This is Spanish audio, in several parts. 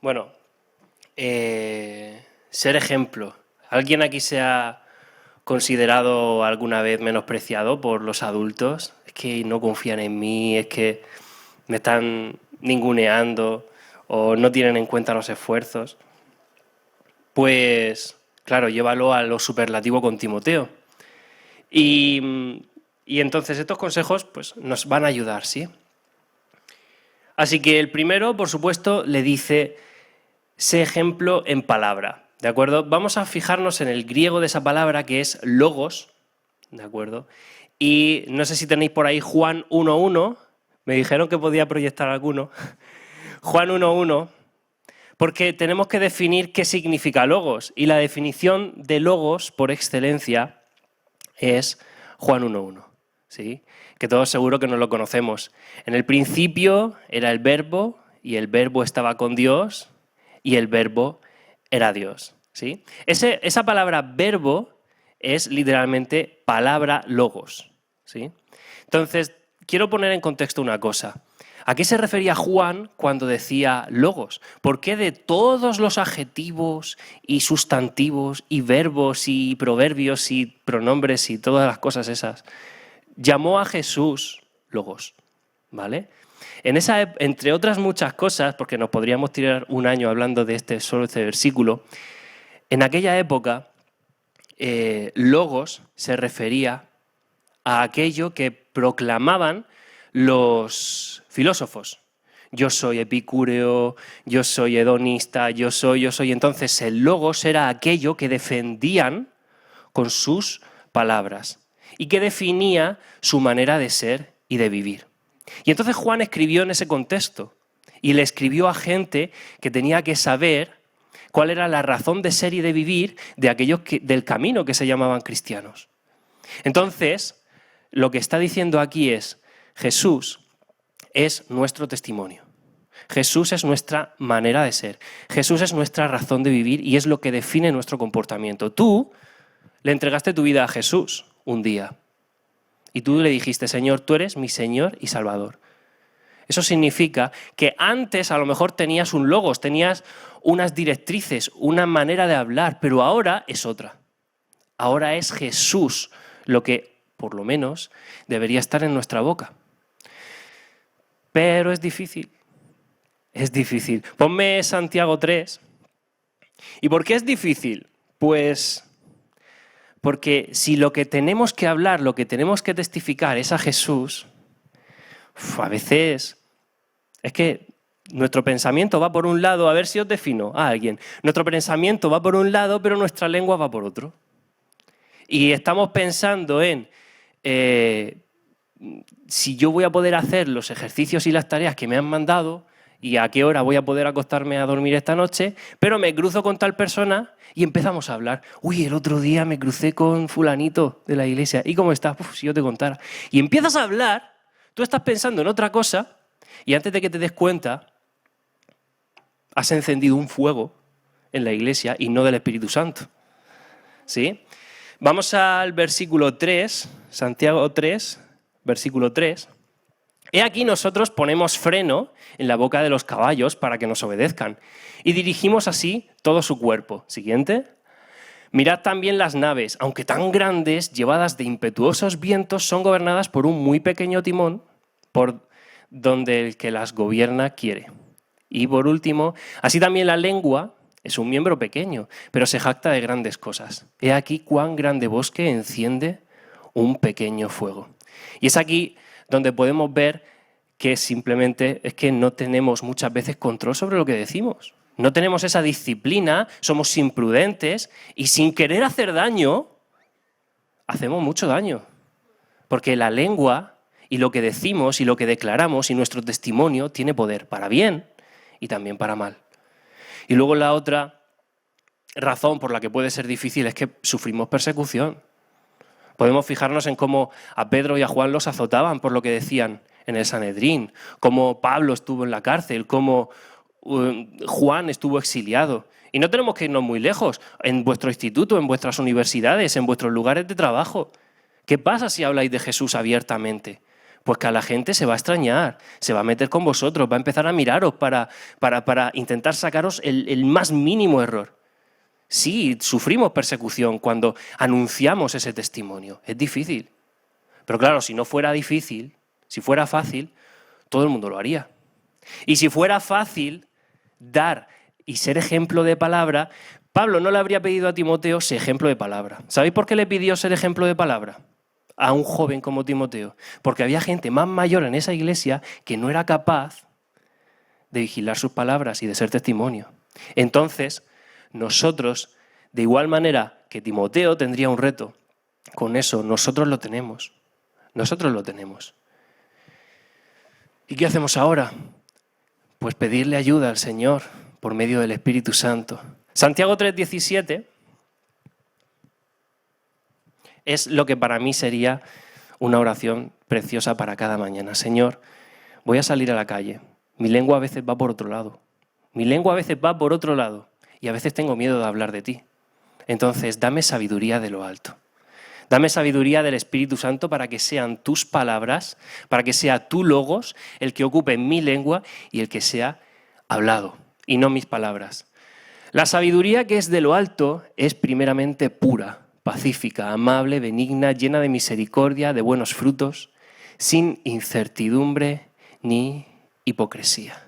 Bueno, ser ejemplo. ¿Alguien aquí se ha considerado alguna vez menospreciado por los adultos? Es que no confían en mí, es que me están ninguneando o no tienen en cuenta los esfuerzos. Pues, claro, llévalo a lo superlativo con Timoteo. Y entonces estos consejos pues, nos van a ayudar, ¿sí? Así que el primero, por supuesto, le dice, sé ejemplo en palabra, ¿de acuerdo? Vamos a fijarnos en el griego de esa palabra que es logos, ¿de acuerdo? Y no sé si tenéis por ahí Juan 1.1, me dijeron que podía proyectar alguno. Juan 1.1, porque tenemos que definir qué significa logos. Y la definición de logos por excelencia es Juan 1.1, ¿sí? Que todos seguro que no lo conocemos. En el principio era el verbo y el verbo estaba con Dios y el verbo era Dios, ¿sí? Esa palabra verbo es literalmente palabra logos, ¿sí? Entonces, quiero poner en contexto una cosa. ¿A qué se refería Juan cuando decía logos? ¿Por qué de todos los adjetivos y sustantivos y verbos y proverbios y pronombres y todas las cosas esas llamó a Jesús logos? ¿Vale? Entre otras muchas cosas, porque nos podríamos tirar un año hablando de solo este versículo, en aquella época logos se refería a aquello que proclamaban los filósofos. Yo soy epicúreo, yo soy hedonista, yo soy. Entonces el logos era aquello que defendían con sus palabras y que definía su manera de ser y de vivir. Y entonces Juan escribió en ese contexto y le escribió a gente que tenía que saber cuál era la razón de ser y de vivir de aquellos del camino que se llamaban cristianos. Entonces, lo que está diciendo aquí es, Jesús es nuestro testimonio. Jesús es nuestra manera de ser. Jesús es nuestra razón de vivir y es lo que define nuestro comportamiento. Tú le entregaste tu vida a Jesús un día y tú le dijiste, Señor, tú eres mi Señor y Salvador. Eso significa que antes a lo mejor tenías un logos, tenías unas directrices, una manera de hablar, pero ahora es otra. Ahora es Jesús lo que, por lo menos, debería estar en nuestra boca. Pero es difícil. Es difícil. Ponme Santiago 3. ¿Y por qué es difícil? Pues porque si lo que tenemos que hablar, lo que tenemos que testificar es a Jesús, a veces es que nuestro pensamiento va por un lado, a ver si os defino a alguien. Nuestro pensamiento va por un lado, pero nuestra lengua va por otro. Y estamos pensando en si yo voy a poder hacer los ejercicios y las tareas que me han mandado y a qué hora voy a poder acostarme a dormir esta noche, pero me cruzo con tal persona y empezamos a hablar. Uy, el otro día me crucé con fulanito de la iglesia. ¿Y cómo estás? Si yo te contara. Y empiezas a hablar, tú estás pensando en otra cosa y antes de que te des cuenta, has encendido un fuego en la iglesia y no del Espíritu Santo. ¿Sí? Vamos al versículo 3, Santiago 3, versículo 3. He aquí nosotros ponemos freno en la boca de los caballos para que nos obedezcan y dirigimos así todo su cuerpo. Siguiente. Mirad también las naves, aunque tan grandes, llevadas de impetuosos vientos, son gobernadas por un muy pequeño timón, por donde el que las gobierna quiere. Y por último, así también la lengua es un miembro pequeño, pero se jacta de grandes cosas. He aquí cuán grande bosque enciende un pequeño fuego. Y es aquí donde podemos ver que simplemente es que no tenemos muchas veces control sobre lo que decimos. No tenemos esa disciplina, somos imprudentes y sin querer hacer daño, hacemos mucho daño. Porque la lengua y lo que decimos y lo que declaramos y nuestro testimonio tiene poder para bien y también para mal. Y luego la otra razón por la que puede ser difícil es que sufrimos persecución. Podemos fijarnos en cómo a Pedro y a Juan los azotaban por lo que decían en el Sanedrín, cómo Pablo estuvo en la cárcel, cómo Juan estuvo exiliado. Y no tenemos que irnos muy lejos, en vuestro instituto, en vuestras universidades, en vuestros lugares de trabajo. ¿Qué pasa si habláis de Jesús abiertamente? Pues que a la gente se va a extrañar, se va a meter con vosotros, va a empezar a miraros para intentar sacaros el más mínimo error. Sí, sufrimos persecución cuando anunciamos ese testimonio. Es difícil. Pero claro, si no fuera difícil, si fuera fácil, todo el mundo lo haría. Y si fuera fácil dar y ser ejemplo de palabra, Pablo no le habría pedido a Timoteo ser ejemplo de palabra. ¿Sabéis por qué le pidió ser ejemplo de palabra a un joven como Timoteo? Porque había gente más mayor en esa iglesia que no era capaz de vigilar sus palabras y de ser testimonio. Entonces, nosotros, de igual manera que Timoteo tendría un reto, con eso nosotros lo tenemos. Nosotros lo tenemos. ¿Y qué hacemos ahora? Pues pedirle ayuda al Señor por medio del Espíritu Santo. Santiago 3:17 es lo que para mí sería una oración preciosa para cada mañana. Señor, voy a salir a la calle. Mi lengua a veces va por otro lado. Mi lengua a veces va por otro lado. Y a veces tengo miedo de hablar de ti. Entonces, dame sabiduría de lo alto. Dame sabiduría del Espíritu Santo para que sean tus palabras, para que sea tu logos el que ocupe mi lengua y el que sea hablado, y no mis palabras. La sabiduría que es de lo alto es primeramente pura, pacífica, amable, benigna, llena de misericordia, de buenos frutos, sin incertidumbre ni hipocresía.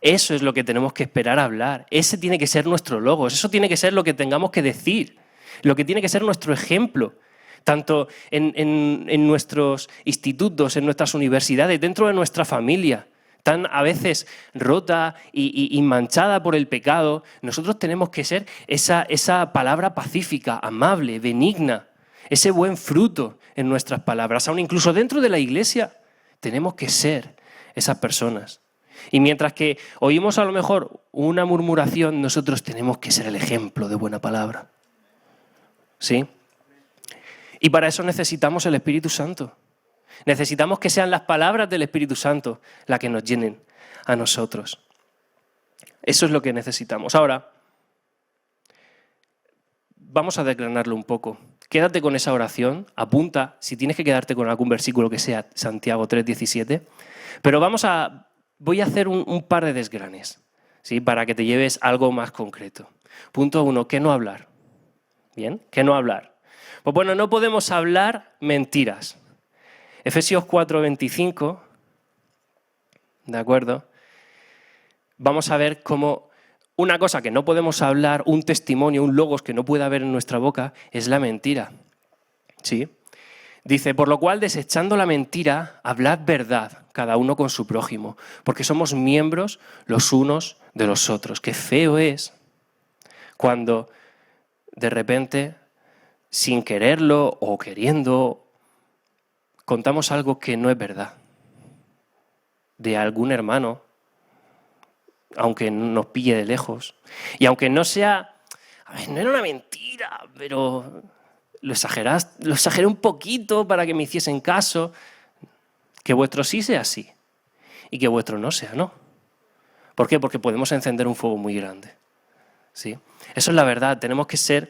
Eso es lo que tenemos que esperar a hablar. Ese tiene que ser nuestro logos. Eso tiene que ser lo que tengamos que decir. Lo que tiene que ser nuestro ejemplo. Tanto en nuestros institutos, en nuestras universidades, dentro de nuestra familia, tan a veces rota y manchada por el pecado, nosotros tenemos que ser esa palabra pacífica, amable, benigna, ese buen fruto en nuestras palabras. Aún incluso dentro de la iglesia tenemos que ser esas personas. Y mientras que oímos a lo mejor una murmuración, nosotros tenemos que ser el ejemplo de buena palabra. ¿Sí? Y para eso necesitamos el Espíritu Santo. Necesitamos que sean las palabras del Espíritu Santo las que nos llenen a nosotros. Eso es lo que necesitamos. Ahora, vamos a declinarlo un poco. Quédate con esa oración, apunta, si tienes que quedarte con algún versículo que sea Santiago 3:17, pero voy a hacer un par de desgranes, ¿sí? Para que te lleves algo más concreto. Punto 1, ¿qué no hablar? ¿Bien? ¿Qué no hablar? Pues bueno, no podemos hablar mentiras. Efesios 4:25, ¿de acuerdo? Vamos a ver cómo una cosa que no podemos hablar, un testimonio, un logos que no puede haber en nuestra boca, es la mentira. ¿Sí? Dice, por lo cual, desechando la mentira, hablad verdad, cada uno con su prójimo, porque somos miembros los unos de los otros. Qué feo es cuando de repente, sin quererlo o queriendo, contamos algo que no es verdad de algún hermano, aunque nos pille de lejos. Y aunque no sea, no era una mentira, pero lo exageré un poquito para que me hiciesen caso. Que vuestro sí sea sí y que vuestro no sea no. ¿Por qué? Porque podemos encender un fuego muy grande. ¿Sí? Eso es la verdad, tenemos que ser...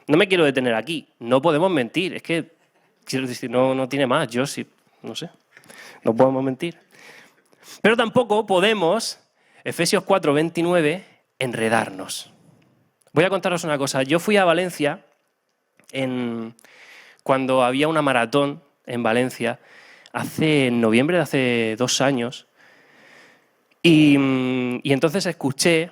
No me quiero detener aquí, no podemos mentir, es que, quiero decir, no tiene más, yo sí, no sé, no podemos mentir. Pero tampoco podemos, Efesios 4:29, enredarnos. Voy a contaros una cosa, yo fui a Valencia cuando había una maratón en Valencia, en noviembre de hace 2 años, y entonces escuché,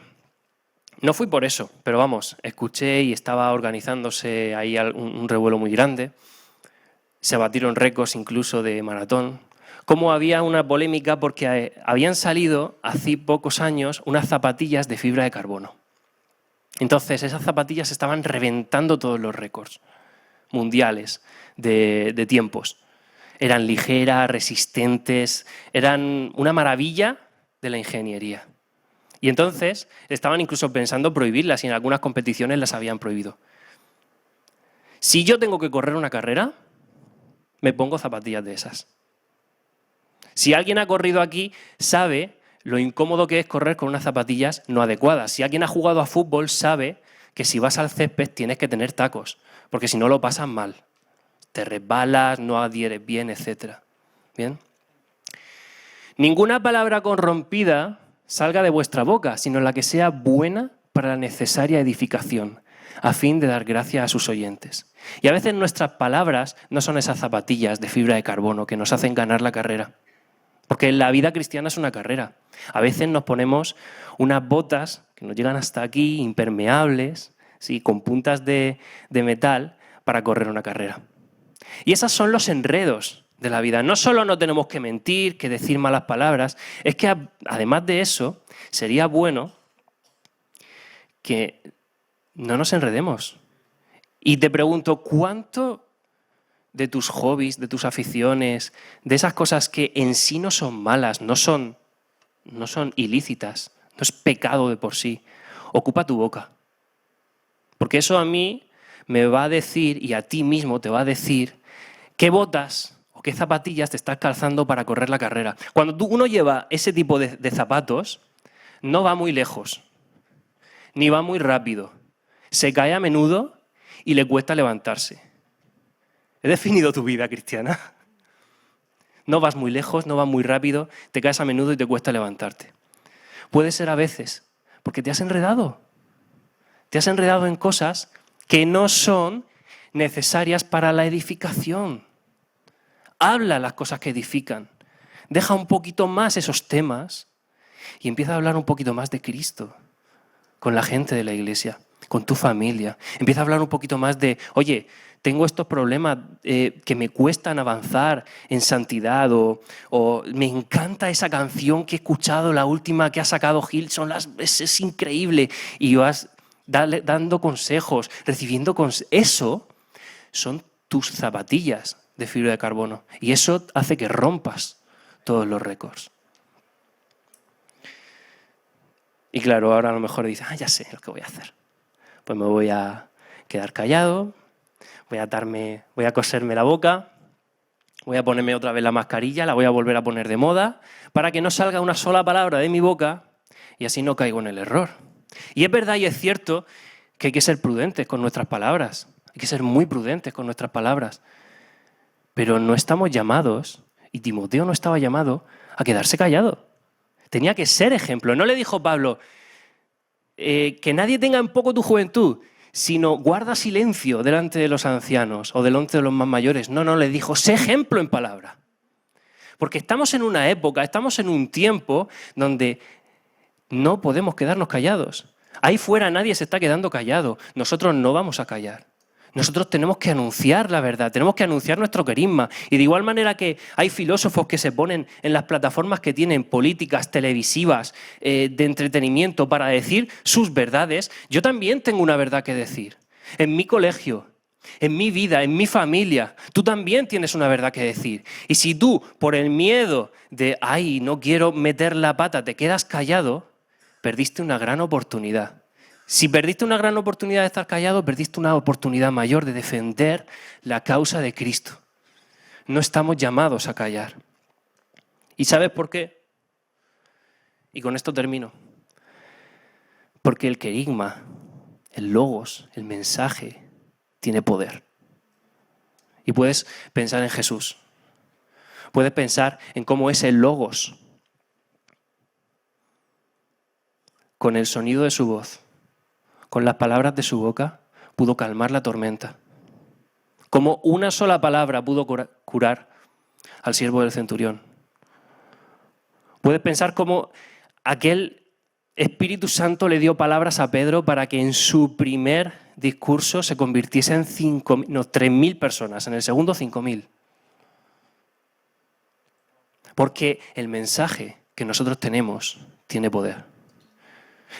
no fui por eso, pero vamos, escuché y estaba organizándose ahí un revuelo muy grande, se batieron récords incluso de maratón, como había una polémica porque habían salido hace pocos años unas zapatillas de fibra de carbono. Entonces esas zapatillas estaban reventando todos los récords mundiales de tiempos. Eran ligeras, resistentes, eran una maravilla de la ingeniería. Y entonces estaban incluso pensando prohibirlas y en algunas competiciones las habían prohibido. Si yo tengo que correr una carrera, me pongo zapatillas de esas. Si alguien ha corrido aquí, sabe lo incómodo que es correr con unas zapatillas no adecuadas. Si alguien ha jugado a fútbol, sabe que si vas al césped tienes que tener tacos, porque si no lo pasas mal. Te resbalas, no adhieres bien, etc. Bien. Ninguna palabra corrompida salga de vuestra boca, sino la que sea buena para la necesaria edificación, a fin de dar gracia a sus oyentes. Y a veces nuestras palabras no son esas zapatillas de fibra de carbono que nos hacen ganar la carrera. Porque la vida cristiana es una carrera. A veces nos ponemos unas botas que nos llegan hasta aquí, impermeables, ¿sí?, con puntas de metal, para correr una carrera. Y esos son los enredos de la vida. No solo no tenemos que mentir, que decir malas palabras, es que además de eso, sería bueno que no nos enredemos. Y te pregunto, ¿cuánto de tus hobbies, de tus aficiones, de esas cosas que en sí no son malas, no son ilícitas, no es pecado de por sí, ocupa tu boca? Porque eso a mí me va a decir, y a ti mismo te va a decir, qué botas o qué zapatillas te estás calzando para correr la carrera. Cuando uno lleva ese tipo de zapatos, no va muy lejos, ni va muy rápido. Se cae a menudo y le cuesta levantarse. He definido tu vida cristiana. No vas muy lejos, no vas muy rápido, te caes a menudo y te cuesta levantarte. Puede ser a veces porque te has enredado. Te has enredado en cosas que no son necesarias para la edificación. Habla las cosas que edifican. Deja un poquito más esos temas y empieza a hablar un poquito más de Cristo con la gente de la iglesia, con tu familia. Empieza a hablar un poquito más de, oye, tengo estos problemas que me cuestan avanzar en santidad, o me encanta esa canción que he escuchado, la última que ha sacado Gil, es increíble. Y vas dando consejos, recibiendo consejos. Eso son tus zapatillas de fibra de carbono. Y eso hace que rompas todos los récords. Y claro, ahora a lo mejor dices, ya sé lo que voy a hacer. Pues me voy a quedar callado, voy a coserme la boca, voy a ponerme otra vez la mascarilla, la voy a volver a poner de moda, para que no salga una sola palabra de mi boca y así no caigo en el error. Y es verdad y es cierto que hay que ser prudentes con nuestras palabras, hay que ser muy prudentes con nuestras palabras, pero no estamos llamados, y Timoteo no estaba llamado a quedarse callado. Tenía que ser ejemplo. No le dijo Pablo, que nadie tenga en poco tu juventud, sino guarda silencio delante de los ancianos o delante de los más mayores. No, le dijo, sé ejemplo en palabra. Porque estamos en una época, estamos en un tiempo donde no podemos quedarnos callados. Ahí fuera nadie se está quedando callado. Nosotros no vamos a callar. Nosotros tenemos que anunciar la verdad, tenemos que anunciar nuestro querigma. Y de igual manera que hay filósofos que se ponen en las plataformas que tienen políticas, televisivas, de entretenimiento para decir sus verdades, yo también tengo una verdad que decir. En mi colegio, en mi vida, en mi familia, tú también tienes una verdad que decir. Y si tú, por el miedo de, no quiero meter la pata, te quedas callado, perdiste una gran oportunidad. Si perdiste una gran oportunidad de estar callado, perdiste una oportunidad mayor de defender la causa de Cristo. No estamos llamados a callar. ¿Y sabes por qué? Y con esto termino. Porque el querigma, el logos, el mensaje, tiene poder. Y puedes pensar en Jesús. Puedes pensar en cómo ese logos, con el sonido de su voz, con las palabras de su boca, pudo calmar la tormenta. Como una sola palabra pudo curar al siervo del centurión. Puedes pensar cómo aquel Espíritu Santo le dio palabras a Pedro para que en su primer discurso se convirtiese en 3.000 personas, en el segundo 5.000. Porque el mensaje que nosotros tenemos tiene poder.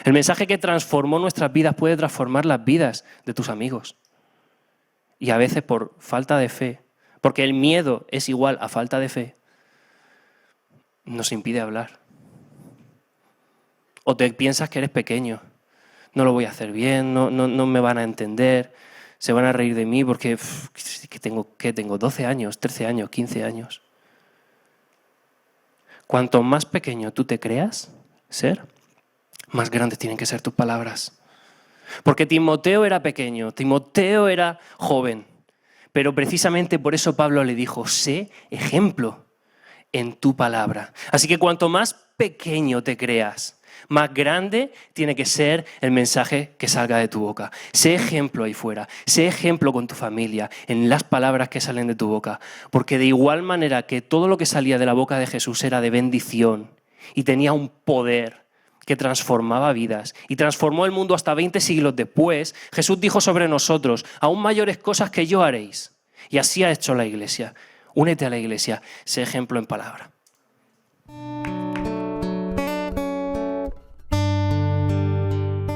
El mensaje que transformó nuestras vidas puede transformar las vidas de tus amigos. Y a veces por falta de fe, porque el miedo es igual a falta de fe, nos impide hablar. O te piensas que eres pequeño, no lo voy a hacer bien, no me van a entender, se van a reír de mí porque tengo 12 años, 13 años, 15 años. Cuanto más pequeño tú te creas ser, más grandes tienen que ser tus palabras. Porque Timoteo era pequeño, Timoteo era joven, pero precisamente por eso Pablo le dijo, sé ejemplo. en tu palabra. Así que cuanto más pequeño te creas, más grande tiene que ser el mensaje que salga de tu boca. Sé ejemplo ahí fuera, sé ejemplo con tu familia, en las palabras que salen de tu boca. Porque de igual manera que todo lo que salía de la boca de Jesús era de bendición y tenía un poder que transformaba vidas y transformó el mundo hasta 20 siglos después, Jesús dijo sobre nosotros, aún mayores cosas que yo haréis. Y así ha hecho la Iglesia. Únete a la Iglesia, sé ejemplo en palabra.